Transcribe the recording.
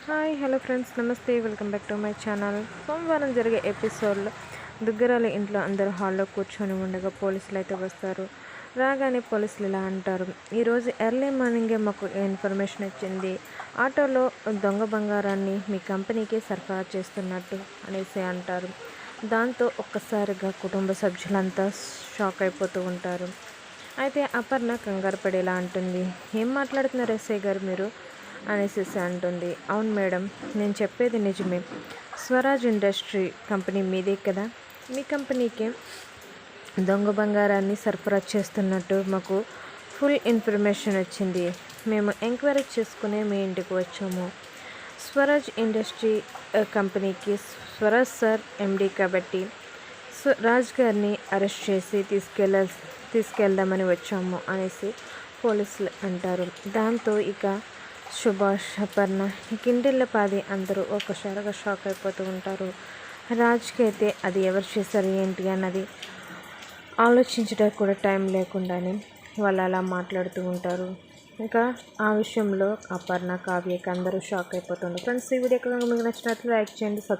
Hi hello friends, నమస్తే. Welcome back to my channel. సోమవారం జరిగే ఎపిసోడ్లో దుగ్గరాల ఇంట్లో అందరూ హాల్లో కూర్చొని ఉండగా పోలీసులు అయితే వస్తారు. రాగానే పోలీసులు ఇలా అంటారు, ఈరోజు ఎర్లీ మార్నింగే మాకు ఇన్ఫర్మేషన్ వచ్చింది, ఆటోలో దొంగ బంగారాన్ని మీ కంపెనీకి సరఫరా చేస్తున్నట్టు అనేసి అంటారు. దాంతో ఒక్కసారిగా కుటుంబ సభ్యులంతా షాక్ అయిపోతూ ఉంటారు. అయితే అపర్ణ కంగారు పడేలా అంటుంది, ఏం మాట్లాడుతున్నారు ఎస్ఐ గారు మీరు అనేసి అంటుంది. అవును మేడం, నేను చెప్పేది నిజమే. స్వరాజ్ ఇండస్ట్రీ కంపెనీ మీదే కదా, మీ కంపెనీకి దొంగ బంగారాన్ని సరఫరా చేస్తున్నట్టు మాకు ఫుల్ ఇన్ఫర్మేషన్ వచ్చింది. మేము ఎంక్వైరీ చేసుకునే మీ ఇంటికి వచ్చాము. స్వరాజ్ ఇండస్ట్రీ కంపెనీకి స్వరాజ్ సార్ ఎండి కాబట్టి రాజ్ గారిని అరెస్ట్ చేసి తీసుకెళ్దామని వచ్చాము అనేసి పోలీసులు అంటారు. దాంతో ఇక సుభాష్, అపర్ణ, ఇంటిళ్ళపాది అందరూ ఒక్కసారిగా షాక్ అయిపోతూ ఉంటారు. రాజ్కి అయితే అది ఎవరు చేశారు ఏంటి అన్నది ఆలోచించడానికి కూడా టైం లేకుండానే వాళ్ళు అలా మాట్లాడుతూ ఉంటారు. ఇంకా ఆ విషయంలో అపర్ణ, కావ్యకి అందరూ షాక్ అయిపోతుంటారు. ఫ్రెండ్స్, ఈ వీడియో మీకు నచ్చినట్లు లైక్ చేయండి, సబ్స్క్రైబ్